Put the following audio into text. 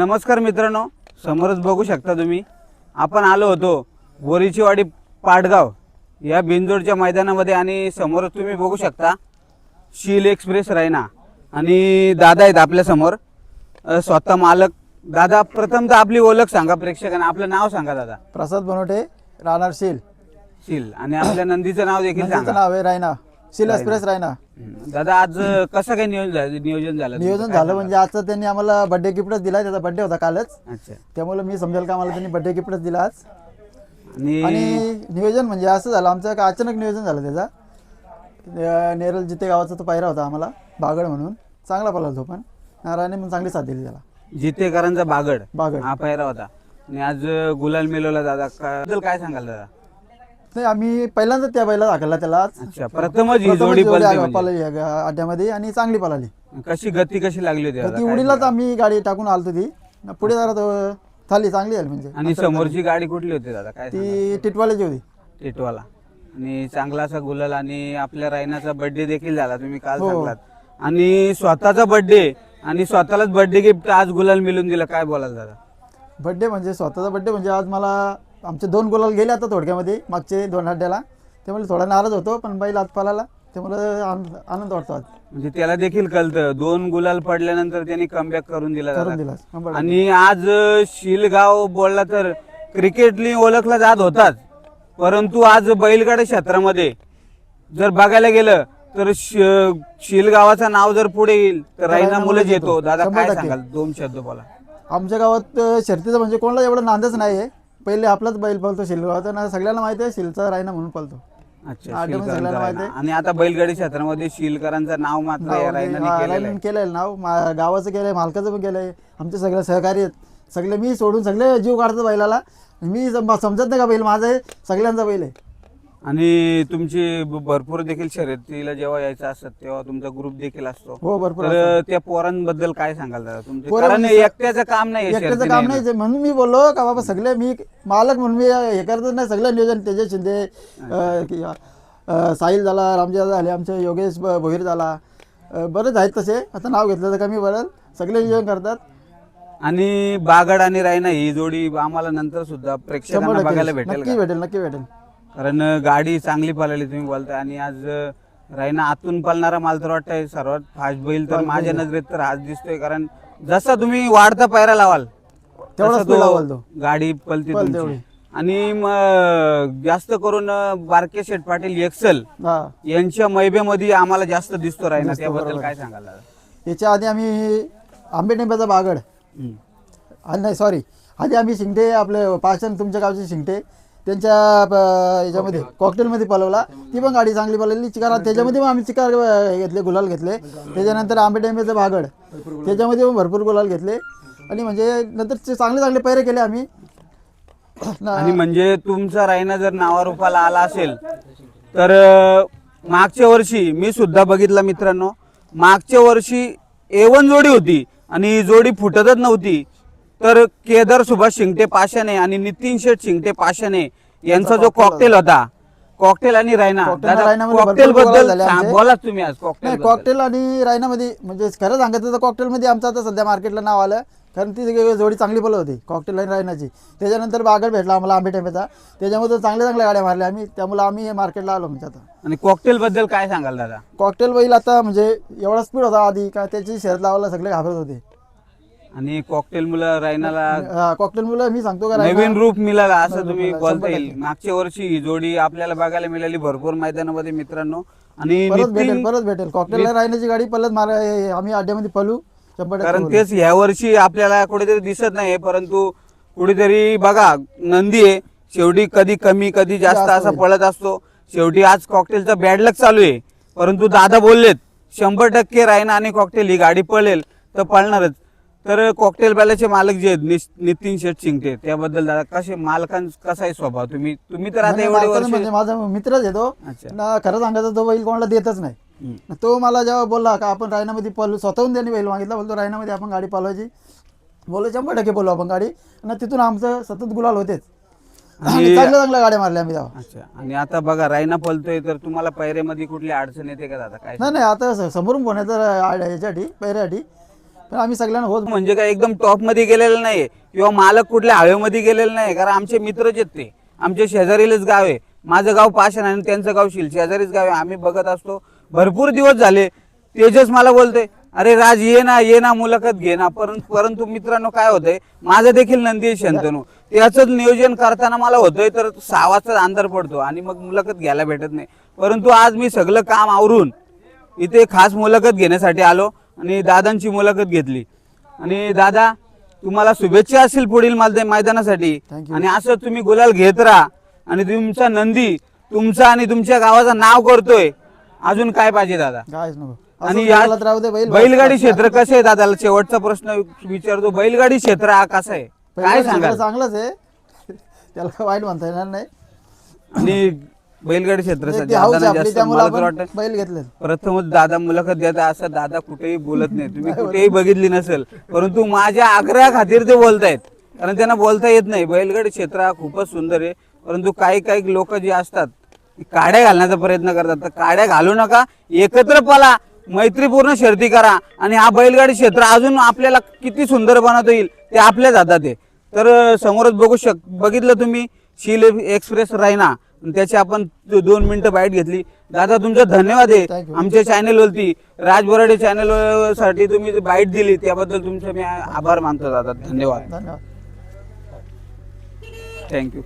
नमस्कार मित्रांनो, समोरच बघू शकता तुम्ही आपण आलो होतो बोरीचीवाडी पाटगाव या बिंजोडच्या मैदानामध्ये आणि समोरच तुम्ही बघू शकता शील एक्सप्रेस रायना आणि दादा आहेत आपल्या समोर स्वतः मालक. दादा प्रथमतः आपली ओळख सांगा प्रेक्षकांना, आपलं नाव सांगा दादा. प्रसाद बनवटे, राहणार शील. शील आणि आपल्या नंदीचं नाव देखील नंदीचं सांगा. नाव आहे रायना, शील एक्सप्रेस रायना. दादा आज कसं काय नियोजन झालं? नियोजन झालं म्हणजे आजचं त्यांनी आम्हाला बर्थडे गिफ्टच दिला. त्याचा बर्थडे होता कालच, अच्छा. त्यामुळे मी समजेल का आम्हाला त्यांनी बर्थडे गिफ्टच दिला आज. आणि आणि नियोजन म्हणजे असं झालं आमचं का अचानक नियोजन झालं त्याचा. नेरल जिथे गावाचा तो पायरा होता आम्हाला, बागड म्हणून चांगला पळाला तो, पण नारायणे म्हणून चांगली साथ दिली त्याला. जितेकरांचा बागड बागड हा पायरा होता आणि आज गुलाल मिळवला. दादा काय सांगाल दादा? नाही, आम्ही पहिल्यांदा त्या बैला दाखवला त्याला आज. अच्छा, प्रथमच ही जोडी पळते म्हणजे. पळाली अड्ड्यामध्ये आणि चांगली पळाली. कशी गती कशी लागली होती दादा? ती काय उडीलाच सांगाल? आम्ही गाडी टाकून आलतो ती पुढे जरा तो थाली चांगली झाली म्हणजे. आणि समोरची गाडी कुठली होती दादा? काय सांगाल? ती टिटवाल्याची होती. टिटवाला. आणि चांगला असा गुलाल आणि आपल्या रायनाचा बर्थडे देखील झाला, तुम्ही काल हो. सांगलात. आणि स्वतःचा बर्थडे आणि स्वतःलाच बर्थडे गिफ्ट आज गुलाल मिळून दिलं, काय बोलाल दादा? बड्डे म्हणजे स्वतःचा बड्डे म्हणजे आज मला आमचे 2 गुलाल गेले आता थोडक्यामध्ये मागचे 2 अड्ड्याला. त्यामुळे थोडा नाराज होतो, पण बैल आज पळाला त्यामुळे आनंद वाटतो आज. म्हणजे त्याला देखील कळतं 2 गुलाल पडल्यानंतर त्यांनी कमबॅक करून दिला करून दादा. दिला 100%. आणि आज शिलगाव बोलला तर क्रिकेटली ओळखला जात होताच, परंतु आज बैलगाडा क्षेत्रामध्ये जर बघायला गेलं तर शिलगावाचं नाव जर पुढे येईल तर रायना मुलंच येतो. दादा काय 100%. सांगाल? 2 शब्द बोला. आमच्या गावात शर्तीचं म्हणजे कोणाला एवढं नांदच नाही आहे. पहिले आपलाच बैल पळतो शिलगावात ना, सगळ्यांना माहिती आहे शिलचा रायना म्हणून पळतो. अच्छा, आठवण शिलकरांचा सगळ्यांना माहिती रायना. आहे. आणि आता बैलगाडी क्षेत्रामध्ये शिलकरांचं नाव मात्र या रायनाने केलेलं आहे. रायनाने केलंय नाव, गावाचं केलंय, मालकाचं पण केलंय. आमचे सगळे सहकारी आहेत, सगळे मी सोडून सगळे जीव काढतात बैलाला. मी समजत नाही का बैल माझा आहे, सगळ्यांचा बैल आहे. आणि तुमची भरपूर देखील शर्यतीला जेव्हा यायचं असतात तेव्हा तुमचा ग्रुप देखील असतो. हो, भरपूर तर त्या पोरांबद्दल काय सांगाल दादा तुमचे? पोरं कारण म्हणजे एकट्याचं काम नाही, एकट्याचं काम नाही ते म्हणून मी बोललो का बाबा सगळे मी मालक म्हणून मी हे करतच नाही. सगळं नियोजन तेजस शिंदे, साहिल झाला, रामजी झाले, आमचे योगेश भोईर झाला, बरेच आहेत तसे. आता नाव घेतलं तर कमी पडेल, सगळे नियोजन करतात. आणि बागड आणि रायना ही जोडी आम्हाला नंतर सुद्धा प्रेक्षकांना बघायला भेटेल नक्की का? भेटेल, नक्की भेटेल. कारण गाडी चांगली पळाली तुम्ही बोलताय. आणि आज रायना आतून पळणारा मला तर वाटतंय सर्वात फास्ट बैल तर माझ्या नजरेत तर हाच दिसतोय. कारण जसा तुम्ही वाढता पायरा लावाल तेवढा तसा speed लावाल तो. गाडी पळते पळते तुमची. एवढी. आणि मग जास्त करून बारके शेठ पाटील एक्सल हा, यांच्या मैबेमध्ये आम्हाला जास्त दिसतो रायना, दिसतो, त्याबद्दल बरोबर. काय सांगाल दादा? याच्या आधी आम्ही आंबेटेंब्याचा बागड, हम्म. आणि नाही सॉरी, आधी आम्ही शिंगटे आपले पाचन तुमच्या गावचे शिंगटे त्यांच्या याच्यामध्ये कॉकटेलमध्ये पळवला. ती पण गाडी चांगली पळवली चिकार. त्याच्यामध्ये पण आम्ही चिकार घेतले, गुलाल घेतले. त्याच्यानंतर आंबेटेंब्याचं बागड, त्याच्यामध्ये पण भरपूर गुलाल घेतले. आणि म्हणजे नंतर चांगले चांगले पैरे केले आम्ही. आणि म्हणजे तुमचा रायना जर नावारूपाला आला असेल तर मागच्या वर्षी मी सुद्धा बघितलं मित्रांनो, मागच्या वर्षी A1 जोडी होती आणि ही जोडी फुटतच नव्हती. तर केदार सुभाष शिंगटे पाशाने आणि नितीन शेठ शिंगटे पाशाने यांचा जो कॉकटेल होता, कॉकटेल आणि रायना, कॉकटेल आणि रायनामध्ये कॉकटेल भरपूर बद्दल गोळा झाले आमचे. बोला तुम्ही आज. नाही, कॉकटेल आणि रायनामध्ये म्हणजे खरं सांगायचं तर कॉकटेलमध्ये आमचं आता सध्या मार्केटला नाव आलं, कारण ती जोडी चांगली पळत होती कॉकटेल आणि रायनाची. त्याच्यानंतर बागड भेटला आम्हाला आंबेटेंब्याचा, त्याच्यामध्ये चांगल्या चांगल्या गाड्या मारल्या आम्ही, त्यामुळे आम्ही हे मार्केटला आलो म्हणजे आता. आणि कॉकटेल बद्दल काय सांगाल दादा? कॉकटेल बैल आता म्हणजे एवढा स्पीड होता आधी का त्याची शर्यत लावायला सगळे घाबरत होते. आणि कॉकटेल मुलं रायनाला कॉकटेल मुलं मी सांगतो का नवीन रूप मिळाला असं तुम्ही मिळालं, बोलता 100%. येईल. मागच्या वर्षी ही जोडी आपल्याला बघायला मिळाली भरपूर मैदानामध्ये मित्रांनो. आणि परत भेटेल कॉकटेल आणि रायनाची गाडी पलत आम्ही अड्ड्यामध्ये पळू 100%. कारण तेच ह्या वर्षी आपल्याला कुठेतरी दिसत नाही, परंतु कुठेतरी बघा नंदी आहे शेवटी, कधी कमी कधी जास्त असा पळत असतो. शेवटी आज कॉकटेलचा बॅड लक चालू आहे, परंतु दादा बोललेत 100% रायना आणि कॉकटेल ही गाडी पळेल तर पळणारच. तर कॉकटेल बैलाचे मालक जे आहेत नितीन शेठ शिंगटे, त्याबद्दल दादा कसे कसा आहे स्वभाव? तुम्ही तर आता एवढे वर्ष म्हणजे माझा मित्रच येतो अच्छा. ना. खरं सांगायचं तो बैल कोणाला देतच नाही. तो मला जेव्हा बोलला का आपण रायनामध्ये पळू, स्वतःहून त्यांनी बैल मागितला, बोलतो रायनामध्ये आपण गाडी पळवायची. बोललो 100% पळू आपण गाडी. आणि तिथून आमचं सतत गुलाल होतेच. चांगल्या चांगल्या गाड्या मारल्या आम्ही तेव्हा. अच्छा. आणि आता बघा रायना पळतोय तर तुम्हाला पैरेमध्ये कुठली अडचण येते का दादा? काय नाही आता समोरून फोन येतं याच्यासाठी पैऱ्यासाठी पण आम्ही सगळ्यांना होत म्हणजे काय एकदम टॉप मध्ये गेलेलं नाही किंवा मालक कुठल्या हवेमध्ये गेलेलं नाही, कारण आमचे मित्रच आहेत ते. आमच्या शेजारीलच गाव आहे. माझं गाव पाषाण आणि त्यांचं गाव शील, शेजारीच गाव आहे. आम्ही बघत असतो. भरपूर दिवस झाले तेजस मला बोलते, अरे राज ये ना मुलाखत घे ना. परंतु मित्रांनो काय होतंय, माझं देखील नंदी आहे शंतनू, त्याच नियोजन करताना मला होतंय तर 6 वाजता अंधार पडतो आणि मग मुलाखत घ्यायला भेटत नाही. परंतु आज मी सगळं काम आवरून इथे खास मुलाखत घेण्यासाठी आलो आणि दादांची मुलाखत घेतली. आणि दादा तुम्हाला शुभेच्छा असतील पुढील मैदानासाठी. Thank you. आणि असं तुम्ही गुलाल घेत राहा आणि तुमचा नंदी तुमचा आणि तुमच्या गावाचं नाव करतोय. अजून काय पाहिजे दादा? कायच नको. आणि असंच बोलत राहू दे बैल. बैलगाडी क्षेत्र कसं आहे दादाला शेवटचा प्रश्न विचारतो, बैलगाडी क्षेत्र हा कसं आहे, काय बैलगाडी सांगाल? क्षेत्र चांगलंच आहे, त्याला काय वाईट म्हणता येणार नाही. आणि बैलगाडी क्षेत्रासाठी ती हौस आहे दादांना आपली, जास्त त्यामुळे मला तर आपण वाटतं बैल घेतले. प्रथमच दादा मुलाखत देता असं दादा कुठेही बोलत नाही, तुम्ही कुठेही बघितली नसेल, परंतु माझ्या आग्रहा खातीर ते बोलतायत, कारण त्यांना बोलता येत नाही. बैलगाडी क्षेत्र हा खूपच सुंदर आहे, परंतु काही लोक जे असतात ती काड्या घालण्याचा प्रयत्न करतात. तर काड्या घालू नका, एकत्र पळा, मैत्रीपूर्ण शर्ती करा आणि हा बैलगाडी क्षेत्र अजून आपल्याला किती सुंदर बनवता येईल ते आपल्याच हातात आहे. तर समोरच बघितलं तुम्ही शील एक्सप्रेस रायना, त्याची आपण 2 मिनिटं बाईट घेतली. दादा तुमचा धन्यवाद आहे. Thank you. आमच्या चॅनलवरती राज बराडे चॅनल साठी तुम्ही बाईट दिली त्याबद्दल तुमचे मी आभार मानतो दादा. धन्यवाद. धन्यवाद. थँक्यू.